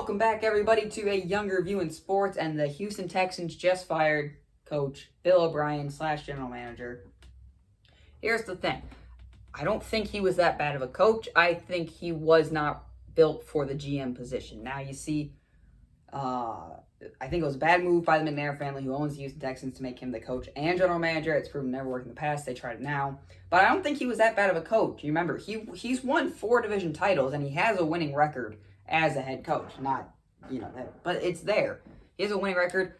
Welcome back, everybody, to a younger view in sports. And the Houston Texans just fired coach Bill O'Brien / general manager. Here's the thing. I don't think he was that bad of a coach. I think he was not built for the GM position. Now, you see, I think it was a bad move by the McNair family, who owns the Houston Texans, to make him the coach and general manager. It's proven never worked in the past. They tried it now. But I don't think he was that bad of a coach. You remember, he's won 4 division titles, and he has a winning record as a head coach. Not, but it's there. He has a winning record.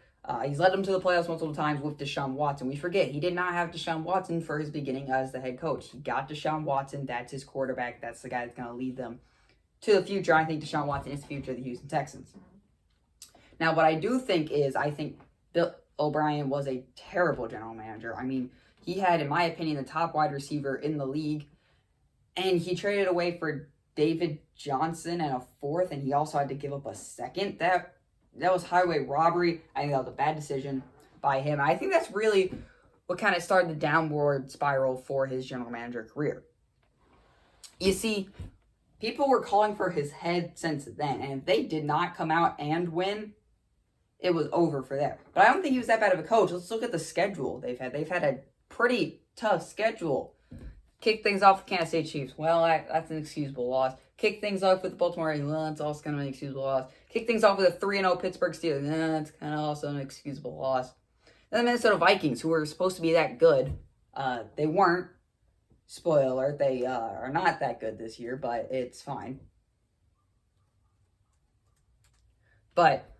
He's led them to the playoffs multiple times with Deshaun Watson. We forget, he did not have Deshaun Watson for his beginning as the head coach. He got Deshaun Watson. That's his quarterback. That's the guy that's going to lead them to the future. I think Deshaun Watson is the future of the Houston Texans. Now, what I do think is, I think Bill O'Brien was a terrible general manager. I mean, he had, in my opinion, the top wide receiver in the league, and he traded away for David Johnson and a 4th, and he also had to give up a 2nd. That was highway robbery. I think that was a bad decision by him. I think that's really what kind of started the downward spiral for his general manager career. You see, people were calling for his head since then, and if they did not come out and win, it was over for them. But I don't think he was that bad of a coach. Let's look at the schedule they've had. They've had a pretty tough schedule. Kick things off with Kansas City Chiefs. Well, that's an excusable loss. Kick things off with the Baltimore Ravens. Well, that's also kind of an excusable loss. Kick things off with a 3-0 Pittsburgh Steelers. That's kind of also an excusable loss. Then the Minnesota Vikings, who were supposed to be that good, they weren't. Spoiler alert, they are not that good this year, but it's fine. But,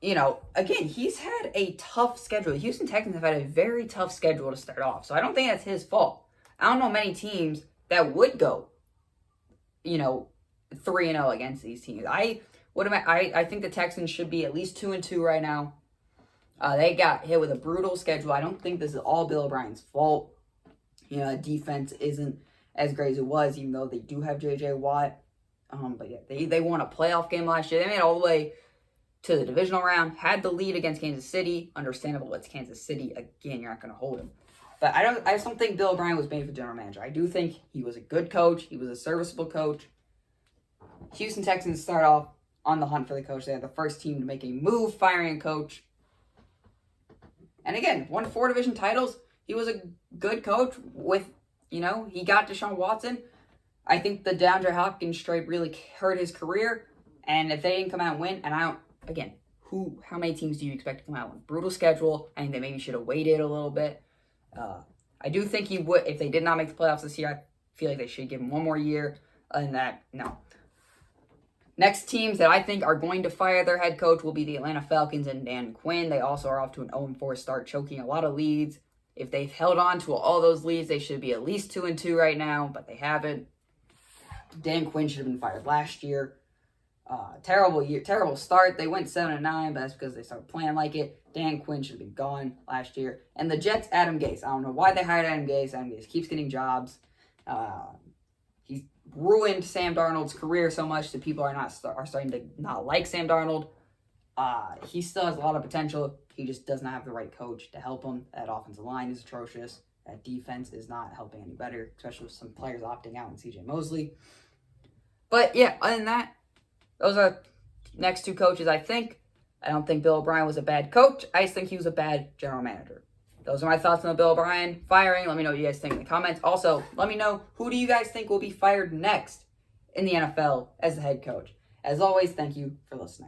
again, he's had a tough schedule. The Houston Texans have had a very tough schedule to start off, so I don't think that's his fault. I don't know many teams that would go, 3-0 against these teams. I think the Texans should be at least 2-2 right now. They got hit with a brutal schedule. I don't think this is all Bill O'Brien's fault. Defense isn't as great as it was, even though they do have J.J. Watt. But yeah, they won a playoff game last year. They made it all the way to the divisional round, had the lead against Kansas City. Understandable, it's Kansas City. Again, you're not going to hold him. But I just don't think Bill O'Brien was made for general manager. I do think he was a good coach. He was a serviceable coach. Houston Texans start off on the hunt for the coach. They had the first team to make a move, firing a coach. And again, won 4 division titles. He was a good coach with, he got Deshaun Watson. I think the DeAndre Hopkins trade really hurt his career. And if they didn't come out and win, and how many teams do you expect to come out with? Brutal schedule. I think they maybe should have waited a little bit. I do think he would, if they did not make the playoffs this year, I feel like they should give him one more year. Other than that, no. Next teams that I think are going to fire their head coach will be the Atlanta Falcons and Dan Quinn. They also are off to an 0-4 start, choking a lot of leads. If they've held on to all those leads, they should be at least 2-2 right now, but they haven't. Dan Quinn should have been fired last year. Terrible year, terrible start. They went 7-9, but that's because they started playing like it. Dan Quinn should have been gone last year. And the Jets, Adam Gase. I don't know why they hired Adam Gase. Adam Gase keeps getting jobs. He's ruined Sam Darnold's career so much that people are starting to not like Sam Darnold. He still has a lot of potential. He just does not have the right coach to help him. That offensive line is atrocious. That defense is not helping any better, especially with some players opting out and C.J. Mosley. But yeah, other than that, those are next 2 coaches, I think. I don't think Bill O'Brien was a bad coach. I just think he was a bad general manager. Those are my thoughts on the Bill O'Brien firing. Let me know what you guys think in the comments. Also, let me know, who do you guys think will be fired next in the NFL as the head coach? As always, thank you for listening.